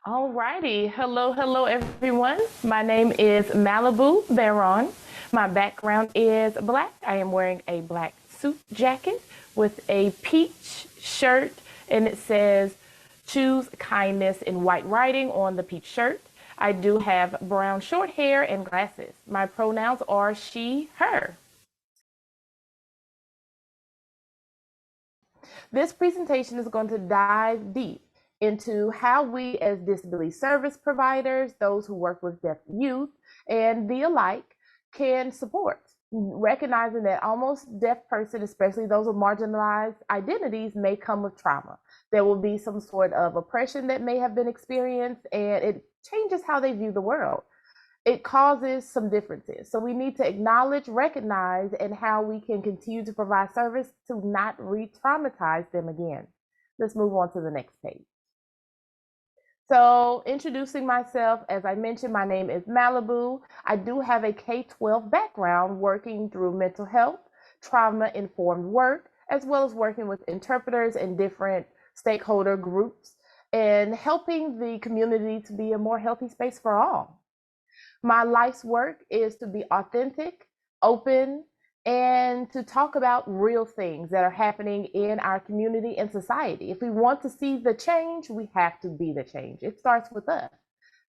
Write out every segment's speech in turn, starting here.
Alrighty. Hello, everyone. My name is Malibu Baron. My background is black. I am wearing a black suit jacket with a peach shirt, and it says choose kindness in white writing on the peach shirt. I do have brown short hair and glasses. My pronouns are she, her. This presentation is going to dive deep into how we as disability service providers, those who work with deaf youth, and the alike can support. Recognizing that almost deaf person, especially those with marginalized identities, may come with trauma. There will be some sort of oppression that may have been experienced, and it changes how they view the world. It causes some differences. So we need to acknowledge, recognize, and how we can continue to provide service to not re-traumatize them again. Let's move on to the next page. So introducing myself, as I mentioned, my name is Malibu. I do have a K-12 background working through mental health, trauma-informed work, as well as working with interpreters and different stakeholder groups and helping the community to be a more healthy space for all. My life's work is to be authentic, open, and to talk about real things that are happening in our community and society. If we want to see the change, we have to be the change. It starts with us.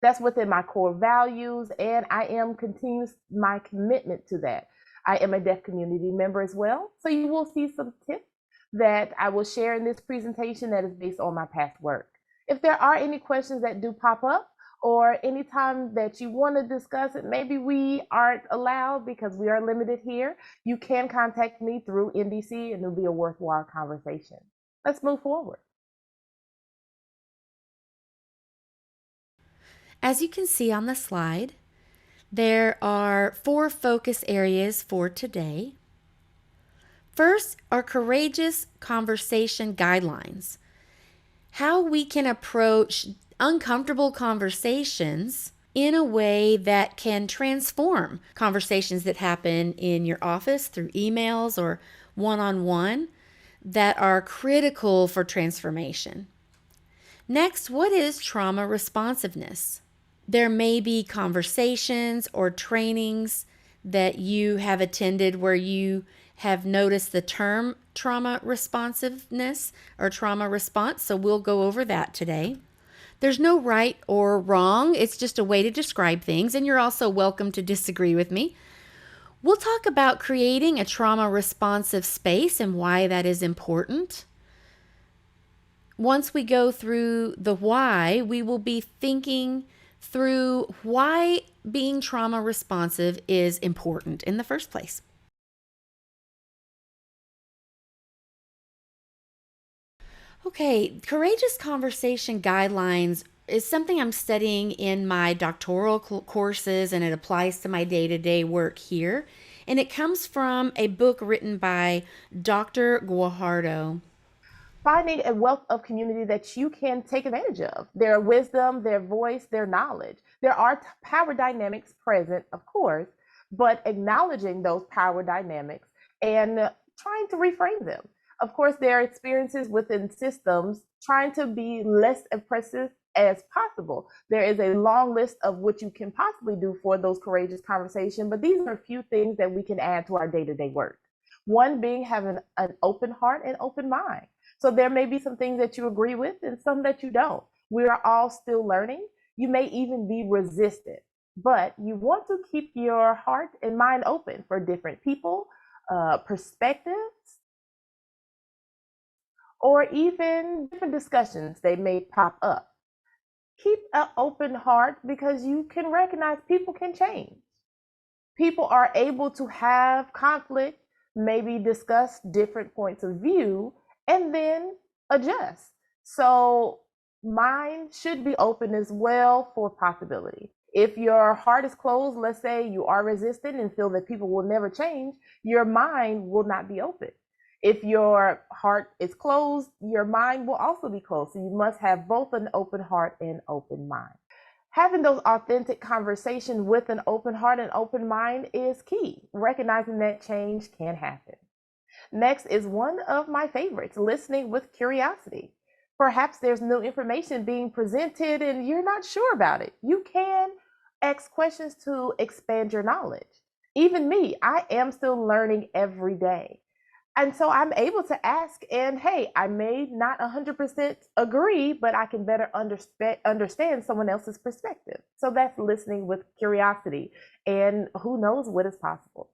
That's within my core values, and I am continues my commitment to that. I am a deaf community member as well, so you will see some tips that I will share in this presentation that is based on my past work. If there are any questions that do pop up, or anytime that you want to discuss it, maybe we aren't allowed because we are limited here, you can contact me through NDC and it'll be a worthwhile conversation. Let's move forward. As you can see on the slide, there are 4 focus areas for today. First are courageous conversation guidelines. How we can approach uncomfortable conversations in a way that can transform conversations that happen in your office through emails or one-on-one that are critical for transformation. Next, what is trauma responsiveness? There may be conversations or trainings that you have attended where you have noticed the term trauma responsiveness or trauma response, so we'll go over that today. There's no right or wrong, it's just a way to describe things, and you're also welcome to disagree with me. We'll talk about creating a trauma responsive space and why that is important. Once we go through the why, we will be thinking through why being trauma responsive is important in the first place. Okay, courageous conversation guidelines is something I'm studying in my doctoral courses, and it applies to my day-to-day work here. And it comes from a book written by Dr. Guajardo. Finding a wealth of community that you can take advantage of, their wisdom, their voice, their knowledge. There are power dynamics present, of course, but acknowledging those power dynamics and trying to reframe them. Of course, there are experiences within systems trying to be less oppressive as possible. There is a long list of what you can possibly do for those courageous conversations, but these are a few things that we can add to our day-to-day work. One being having an open heart and open mind. So there may be some things that you agree with and some that you don't. We are all still learning. You may even be resistant, but you want to keep your heart and mind open for different people, perspectives, or even different discussions they may pop up. Keep an open heart because you can recognize people can change. People are able to have conflict, maybe discuss different points of view, and then adjust. So mind should be open as well for possibility. If your heart is closed, let's say you are resistant and feel that people will never change, your mind will not be open. If your heart is closed, your mind will also be closed. So you must have both an open heart and open mind. Having those authentic conversations with an open heart and open mind is key, recognizing that change can happen. Next is one of my favorites, listening with curiosity. Perhaps there's new information being presented and you're not sure about it. You can ask questions to expand your knowledge. Even me, I am still learning every day. And so I'm able to ask, and hey, I may not 100% agree, but I can better understand someone else's perspective. So that's listening with curiosity, and who knows what is possible.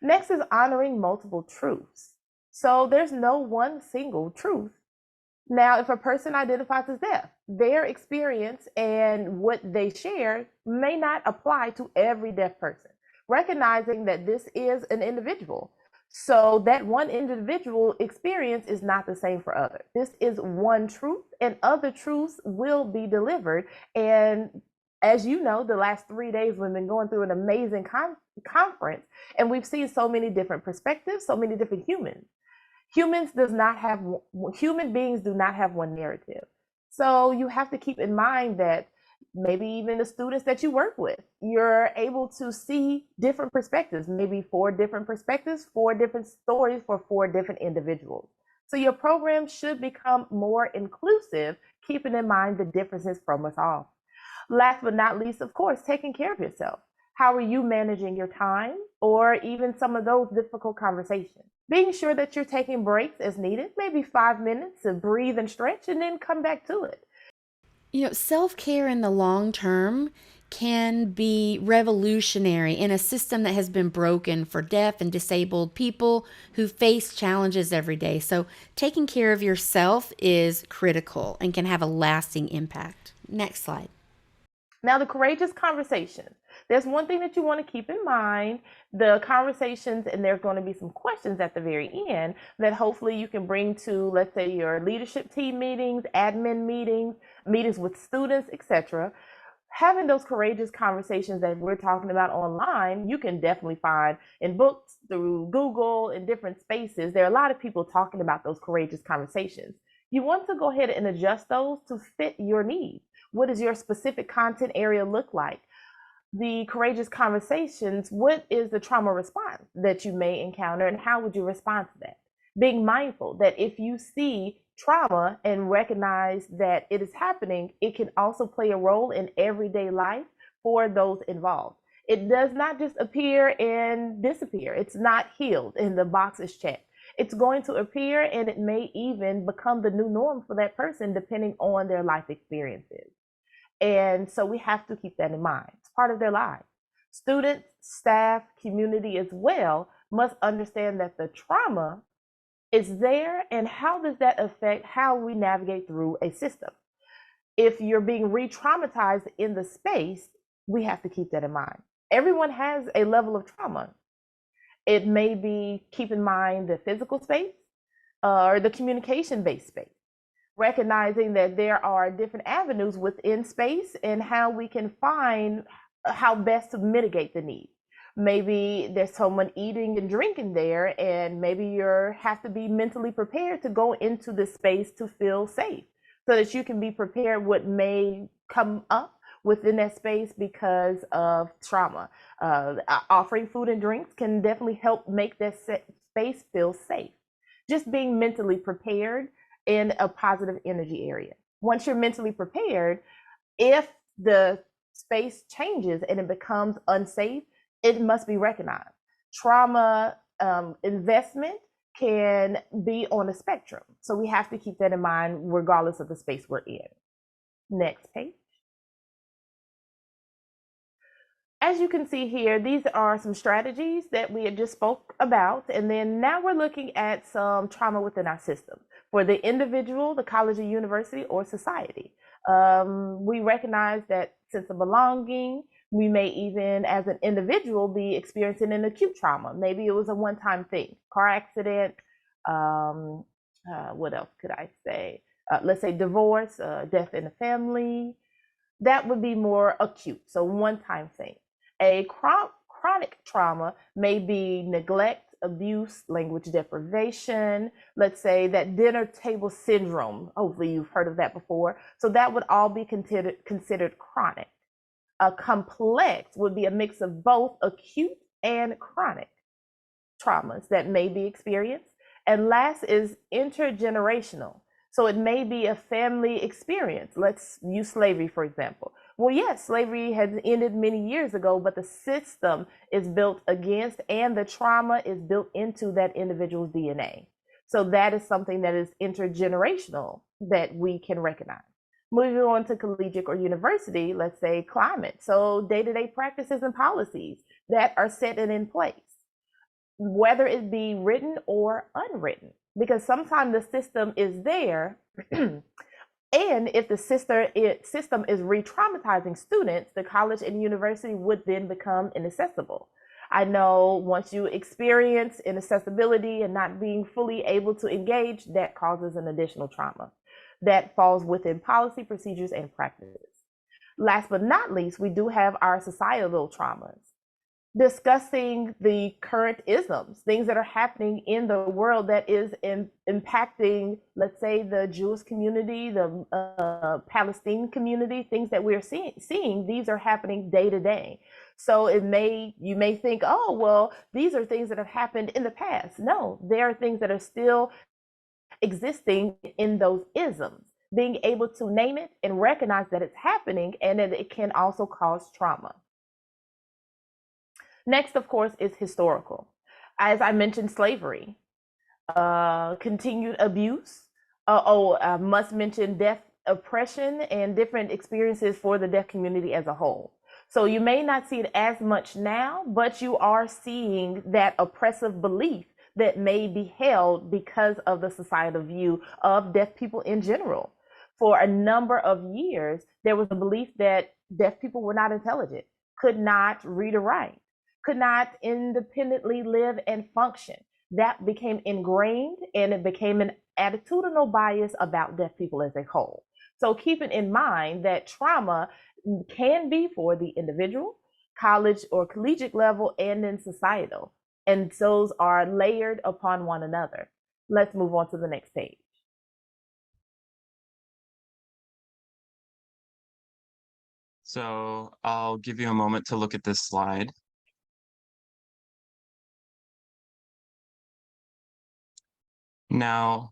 Next is honoring multiple truths. So there's no one single truth. Now, if a person identifies as deaf, their experience and what they share may not apply to every deaf person. Recognizing that this is an individual. So that one individual experience is not the same for others. This is one truth, and other truths will be delivered. And as you know, the last 3 days we've been going through an amazing conference, and we've seen so many different perspectives, so many different humans. Human beings do not have one narrative. So you have to keep in mind that maybe even the students that you work with, you're able to see different perspectives, maybe 4 different perspectives, 4 different stories for 4 different individuals. So your program should become more inclusive, keeping in mind the differences from us all. Last but not least, of course, taking care of yourself. How are you managing your time or even some of those difficult conversations? Being sure that you're taking breaks as needed, maybe 5 minutes to breathe and stretch, and then come back to it. Self care in the long term can be revolutionary in a system that has been broken for deaf and disabled people who face challenges every day. So, taking care of yourself is critical and can have a lasting impact. Next slide. Now, the courageous conversations. There's one thing that you want to keep in mind, the conversations, and there's going to be some questions at the very end that hopefully you can bring to, let's say, your leadership team meetings, admin meetings, meetings with students, etc. Having those courageous conversations that we're talking about online, you can definitely find in books, through Google, in different spaces. There are a lot of people talking about those courageous conversations. You want to go ahead and adjust those to fit your needs. What does your specific content area look like? The courageous conversations, what is the trauma response that you may encounter and how would you respond to that? Being mindful that if you see trauma and recognize that it is happening, it can also play a role in everyday life for those involved. It does not just appear and disappear. It's not healed and the box is checked. It's going to appear and it may even become the new norm for that person depending on their life experiences. And so we have to keep that in mind. It's part of their lives. Students, staff, community as well must understand that the trauma is there and how does that affect how we navigate through a system. If you're being re-traumatized in the space, we have to keep that in mind. Everyone has a level of trauma. It may be, keep in mind, the physical space or the communication-based space, recognizing that there are different avenues within space and how we can find how best to mitigate the need. Maybe there's someone eating and drinking there, and maybe you have to be mentally prepared to go into this space to feel safe so that you can be prepared what may come up within that space because of trauma. Offering food and drinks can definitely help make that space feel safe. Just being mentally prepared in a positive energy area. Once you're mentally prepared, if the space changes and it becomes unsafe, it must be recognized. Trauma investment can be on a spectrum. So we have to keep that in mind regardless of the space we're in. Next page. As you can see here, these are some strategies that we had just spoke about. And then now we're looking at some trauma within our system for the individual, the college or university, or society. We recognize that sense of belonging, we may even as an individual be experiencing an acute trauma. Maybe it was a one-time thing, car accident, what else could I say? Let's say divorce, death in the family. That would be more acute, so one-time thing. A chronic trauma may be neglect, abuse, language deprivation, let's say that dinner table syndrome. Hopefully you've heard of that before. So that would all be considered chronic. A complex would be a mix of both acute and chronic traumas that may be experienced. And last is intergenerational. So it may be a family experience. Let's use slavery, for example. Well, yes, slavery has ended many years ago, but the system is built against and the trauma is built into that individual's DNA. So that is something that is intergenerational that we can recognize. Moving on to collegiate or university, let's say climate. So day to day practices and policies that are set and in place, whether it be written or unwritten, because sometimes the system is there. And if the system is re traumatizing students, the college and university would then become inaccessible. I know once you experience inaccessibility and not being fully able to engage, that causes an additional trauma that falls within policy, procedures, and practices. Last but not least, we do have our societal traumas, discussing the current isms, things that are happening in the world that is impacting, let's say, the Jewish community, the Palestinian community, things that we're seeing. These are happening day to day. So you may think, oh, well, these are things that have happened in the past. No, there are things that are still existing in those isms. Being able to name it and recognize that it's happening and that it can also cause trauma. Next, of course, is historical. As I mentioned, slavery, continued abuse. Must mention death, oppression, and different experiences for the deaf community as a whole. So you may not see it as much now, but you are seeing that oppressive belief that may be held because of the societal view of deaf people in general. For a number of years, there was a belief that deaf people were not intelligent, could not read or write, could not independently live and function. That became ingrained and it became an attitudinal bias about deaf people as a whole. So keeping in mind that trauma can be for the individual, college or collegiate level, and then societal. And those are layered upon one another. Let's move on to the next page. So I'll give you a moment to look at this slide. Now,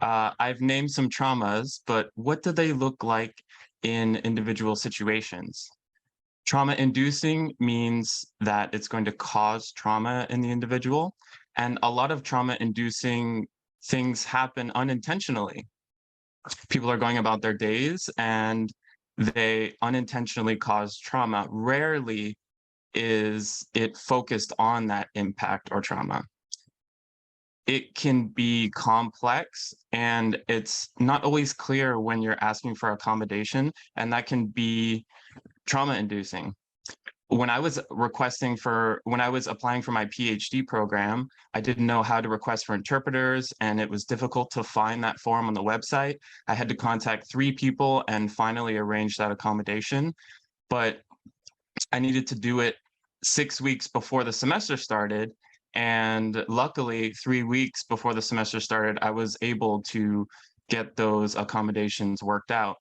I've named some traumas, but what do they look like in individual situations? Trauma-inducing means that it's going to cause trauma in the individual, and a lot of trauma-inducing things happen unintentionally. People are going about their days and they unintentionally cause trauma. Rarely is it focused on that impact or trauma. It can be complex and it's not always clear when you're asking for accommodation, and that can be trauma inducing. When I was applying for my PhD program, I didn't know how to request for interpreters, and it was difficult to find that form on the website. I had to contact 3 people and finally arrange that accommodation, but I needed to do it 6 weeks before the semester started, and luckily 3 weeks before the semester started, I was able to get those accommodations worked out.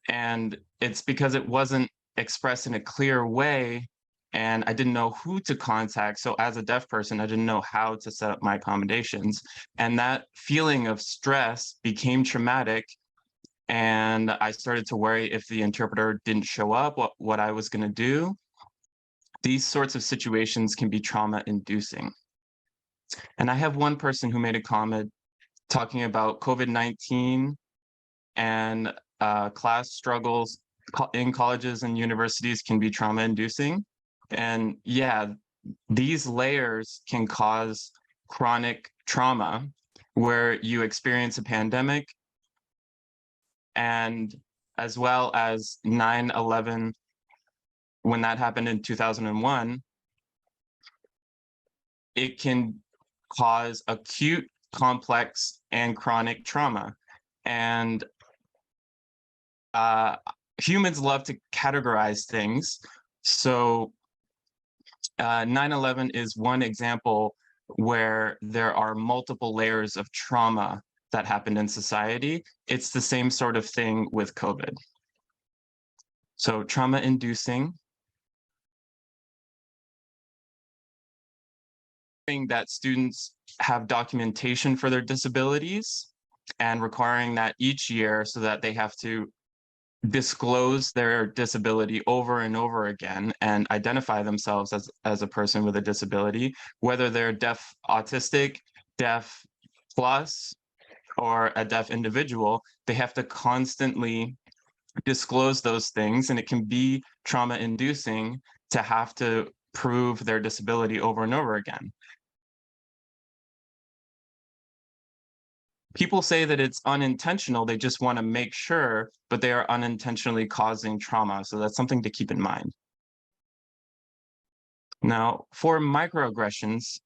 And it's because it wasn't expressed in a clear way and I didn't know who to contact. So as a deaf person, I didn't know how to set up my accommodations. And that feeling of stress became traumatic. And I started to worry if the interpreter didn't show up, what I was going to do. These sorts of situations can be trauma inducing. And I have one person who made a comment talking about COVID-19 and class struggles in colleges and universities can be trauma inducing. And yeah, these layers can cause chronic trauma where you experience a pandemic, and as well as 9/11, when that happened in 2001, it can cause acute, complex, and chronic trauma. And humans love to categorize things. So 9/11 is one example where there are multiple layers of trauma that happened in society. It's the same sort of thing with COVID. So trauma inducing, that students have documentation for their disabilities and requiring that each year so that they have to disclose their disability over and over again and identify themselves as a person with a disability, whether they're deaf autistic, deaf plus, or a deaf individual. They have to constantly disclose those things, and it can be trauma inducing to have to prove their disability over and over again. People say that it's unintentional, they just want to make sure, but they are unintentionally causing trauma. So that's something to keep in mind. Now, for microaggressions,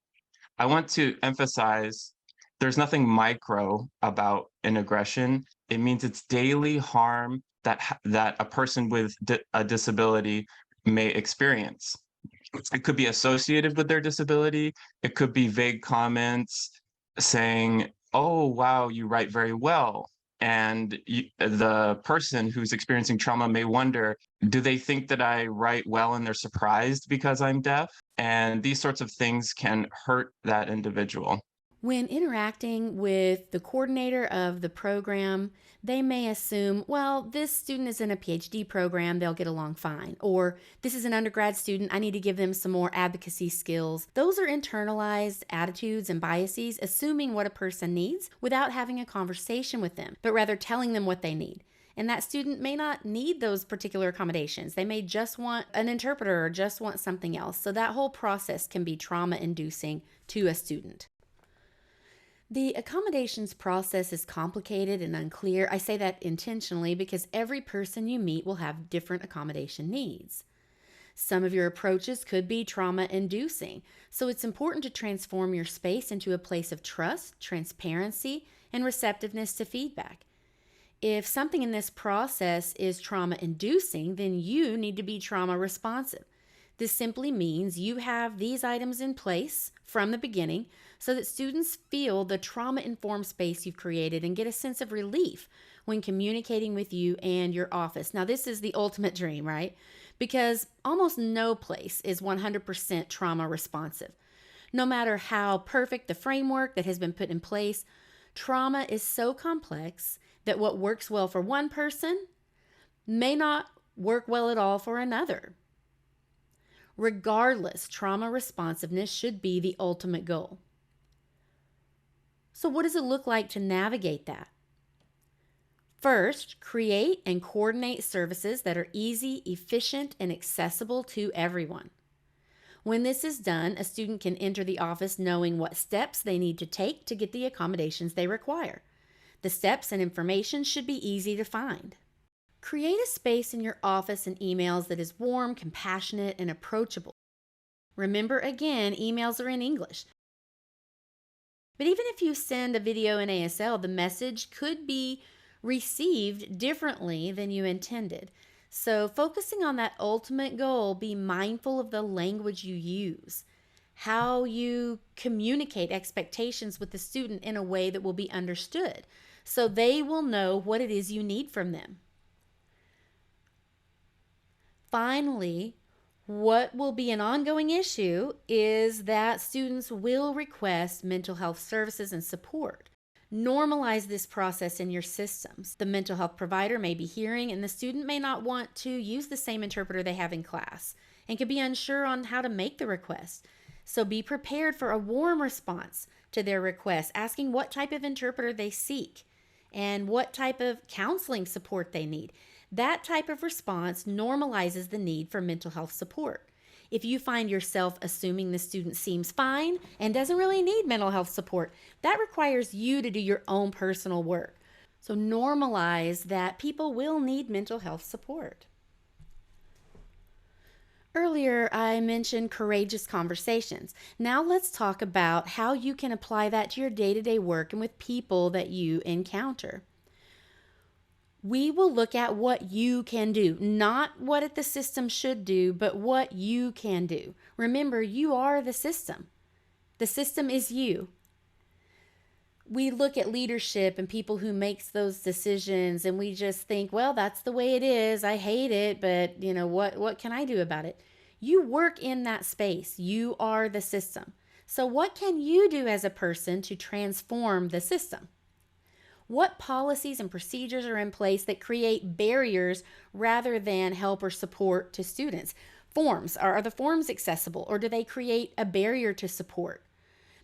I want to emphasize there's nothing micro about an aggression. It means it's daily harm that a person with a disability may experience. It could be associated with their disability. It could be vague comments saying, "Oh, wow, you write very well." And the person who's experiencing trauma may wonder, do they think that I write well and they're surprised because I'm deaf? And these sorts of things can hurt that individual. When interacting with the coordinator of the program, they may assume, well, this student is in a PhD program, they'll get along fine. Or this is an undergrad student, I need to give them some more advocacy skills. Those are internalized attitudes and biases, assuming what a person needs without having a conversation with them, but rather telling them what they need. And that student may not need those particular accommodations. They may just want an interpreter or just want something else. So that whole process can be trauma inducing to a student. The accommodations process is complicated and unclear. I say that intentionally because every person you meet will have different accommodation needs. Some of your approaches could be trauma inducing, so it's important to transform your space into a place of trust, transparency, and receptiveness to feedback. If something in this process is trauma inducing, then you need to be trauma responsive. This simply means you have these items in place from the beginning so that students feel the trauma-informed space you've created and get a sense of relief when communicating with you and your office. Now, this is the ultimate dream, right? Because almost no place is 100% trauma responsive. No matter how perfect the framework that has been put in place, trauma is so complex that what works well for one person may not work well at all for another. Regardless, trauma responsiveness should be the ultimate goal. So what does it look like to navigate that? First, create and coordinate services that are easy, efficient, and accessible to everyone. When this is done, a student can enter the office knowing what steps they need to take to get the accommodations they require. The steps and information should be easy to find. Create a space in your office and emails that is warm, compassionate, and approachable. Remember, again, emails are in English. But even if you send a video in ASL, the message could be received differently than you intended. So focusing on that ultimate goal, be mindful of the language you use, how you communicate expectations with the student in a way that will be understood, so they will know what it is you need from them. Finally, what will be an ongoing issue is that students will request mental health services and support. Normalize this process in your systems. The mental health provider may be hearing, and the student may not want to use the same interpreter they have in class and could be unsure on how to make the request. So be prepared for a warm response to their request, asking what type of interpreter they seek and what type of counseling support they need. That type of response normalizes the need for mental health support. If you find yourself assuming the student seems fine and doesn't really need mental health support, that requires you to do your own personal work. So normalize that people will need mental health support. Earlier, I mentioned courageous conversations. Now let's talk about how you can apply that to your day-to-day work and with people that you encounter. We will look at what you can do, not what the system should do, but what you can do. Remember, you are the system. The system is you. We look at leadership and people who makes those decisions and we just think, well, that's the way it is. I hate it, but what can I do about it? You work in that space. You are the system. So what can you do as a person to transform the system? What policies and procedures are in place that create barriers rather than help or support to students? Forms, are the forms accessible, or do they create a barrier to support?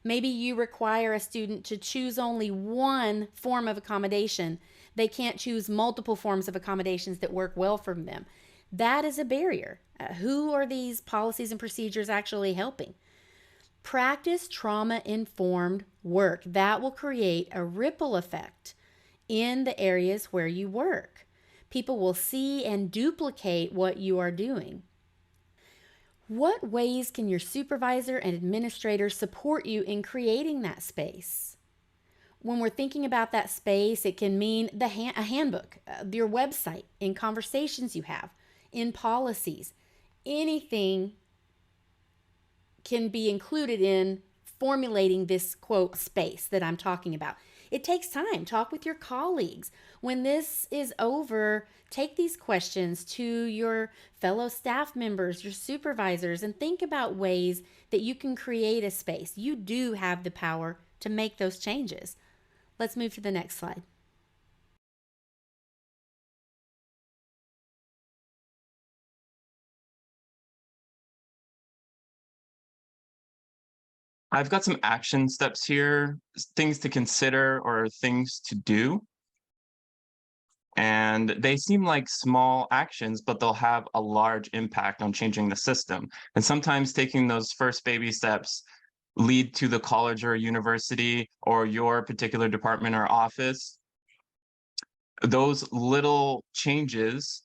Maybe you require a student to choose only one form of accommodation. They can't choose multiple forms of accommodations that work well for them. That is a barrier. Who are these policies and procedures actually helping? Practice trauma informed work. That will create a ripple effect in the areas where you work. People will see and duplicate what you are doing. What ways can your supervisor and administrator support you in creating that space? When we're thinking about that space, it can mean a handbook, your website, in conversations you have, in policies. Anything can be included in formulating this quote space that I'm talking about. It takes time. Talk with your colleagues. When this is over, take these questions to your fellow staff members, your supervisors, and think about ways that you can create a space. You do have the power to make those changes. Let's move to the next slide. I've got some action steps here, things to consider or things to do. And they seem like small actions, but they'll have a large impact on changing the system. And sometimes taking those first baby steps lead to the college or university or your particular department or office. Those little changes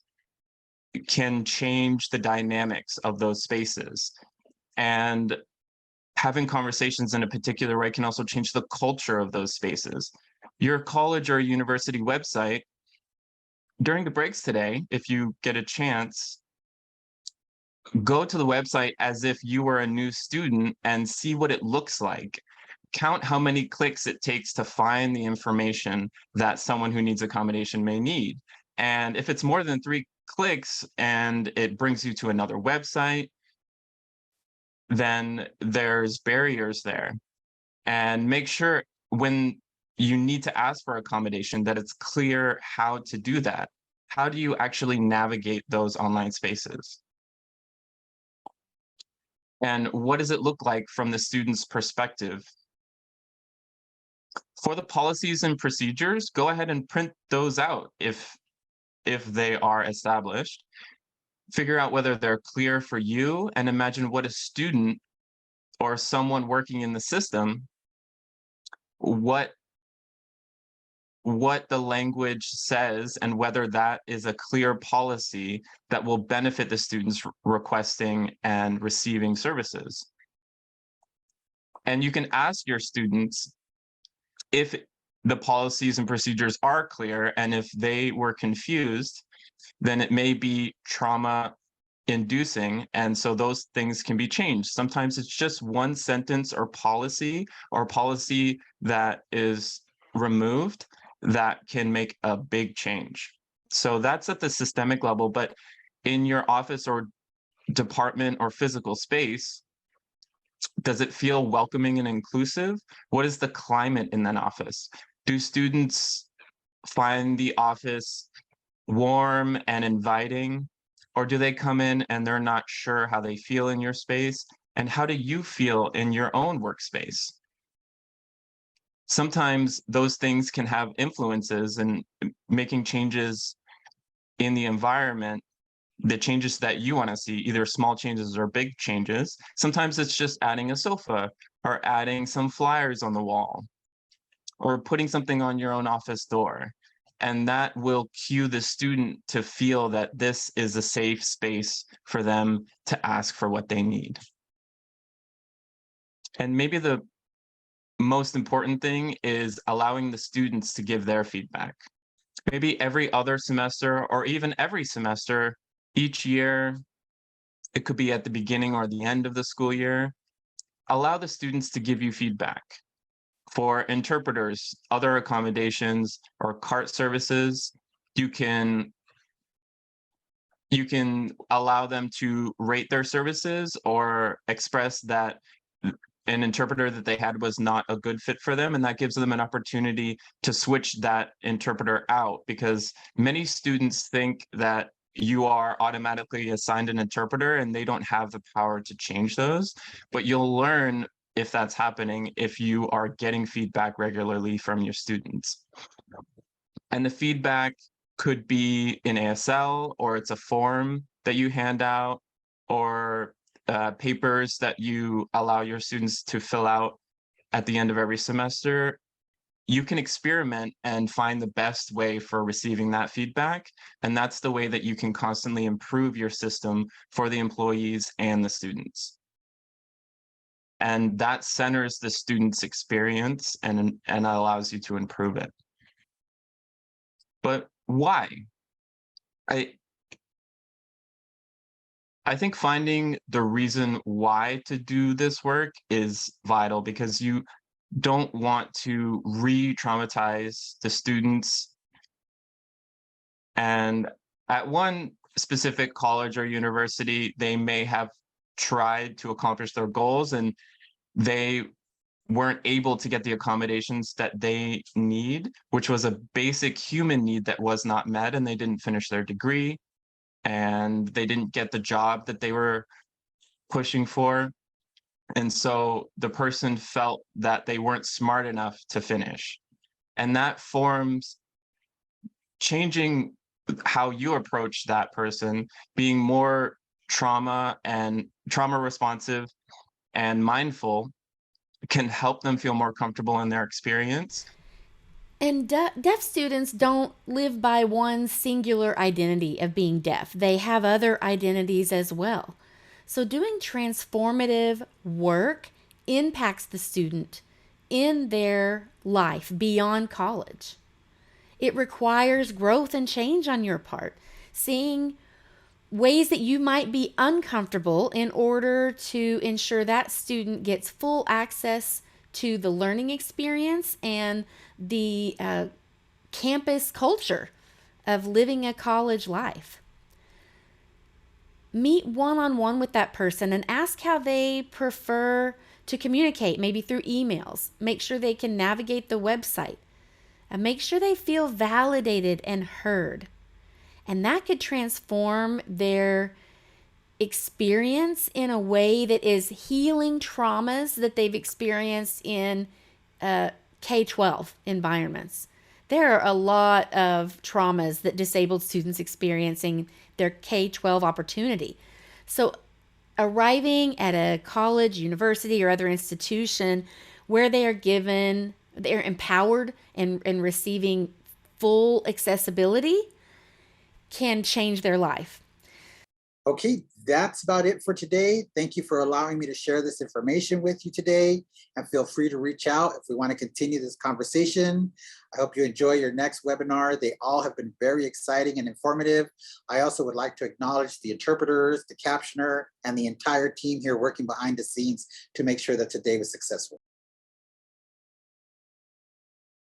can change the dynamics of those spaces. And having conversations in a particular way can also change the culture of those spaces. Your college or university website, during the breaks today, if you get a chance, go to the website as if you were a new student and see what it looks like. Count how many clicks it takes to find the information that someone who needs accommodation may need. And if it's more than 3 clicks and it brings you to another website, then there's barriers there. And make sure when you need to ask for accommodation that it's clear how to do that. How do you actually navigate those online spaces? And what does it look like from the student's perspective? For the policies and procedures, go ahead and print those out if they are established. Figure out whether they're clear for you and imagine what a student or someone working in the system, what the language says and whether that is a clear policy that will benefit the students requesting and receiving services. And you can ask your students if the policies and procedures are clear, and if they were confused, then it may be trauma inducing, and so those things can be changed. Sometimes it's just one sentence or policy that is removed that can make a big change. So that's at the systemic level, but in your office or department or physical space, does it feel welcoming and inclusive? What is the climate in that office? Do students find the office warm and inviting? Or do they come in and they're not sure how they feel in your space? And how do you feel in your own workspace? Sometimes those things can have influences in making changes in the environment, the changes that you want to see, either small changes or big changes. Sometimes it's just adding a sofa or adding some flyers on the wall or putting something on your own office door. And that will cue the student to feel that this is a safe space for them to ask for what they need. And maybe the most important thing is allowing the students to give their feedback. Maybe every other semester or even every semester, each year, it could be at the beginning or the end of the school year, allow the students to give you feedback. For interpreters, other accommodations, or cart services, you can allow them to rate their services or express that an interpreter that they had was not a good fit for them, and that gives them an opportunity to switch that interpreter out, because many students think that you are automatically assigned an interpreter and they don't have the power to change those. But you'll learn if that's happening if you are getting feedback regularly from your students. And the feedback could be in ASL, or it's a form that you hand out, or papers that you allow your students to fill out at the end of every semester. You can experiment and find the best way for receiving that feedback. And that's the way that you can constantly improve your system for the employees and the students. And that centers the student's experience and allows you to improve it. But why? I think finding the reason why to do this work is vital, because you don't want to re-traumatize the students. And at one specific college or university, they may have tried to accomplish their goals and they weren't able to get the accommodations that they need, which was a basic human need that was not met, and they didn't finish their degree and they didn't get the job that they were pushing for. And so the person felt that they weren't smart enough to finish. And that forms changing how you approach that person, being more trauma responsive and mindful, can help them feel more comfortable in their experience. And deaf students don't live by one singular identity of being deaf. They have other identities as well. So doing transformative work impacts the student in their life beyond college. It requires growth and change on your part, seeing ways that you might be uncomfortable in order to ensure that student gets full access to the learning experience and the campus culture of living a college life. Meet one-on-one with that person and ask how they prefer to communicate, maybe through emails. Make sure they can navigate the website. And make sure they feel validated and heard. And that could transform their experience in a way that is healing traumas that they've experienced in K-12 environments. There are a lot of traumas that disabled students experiencing their K-12 opportunity. So arriving at a college, university, or other institution where they're empowered and receiving full accessibility can change their life. Okay, that's about it for today. Thank you for allowing me to share this information with you today, and feel free to reach out if we want to continue this conversation. I hope you enjoy your next webinar. They all have been very exciting and informative. I also would like to acknowledge the interpreters, the captioner, and the entire team here working behind the scenes to make sure that today was successful.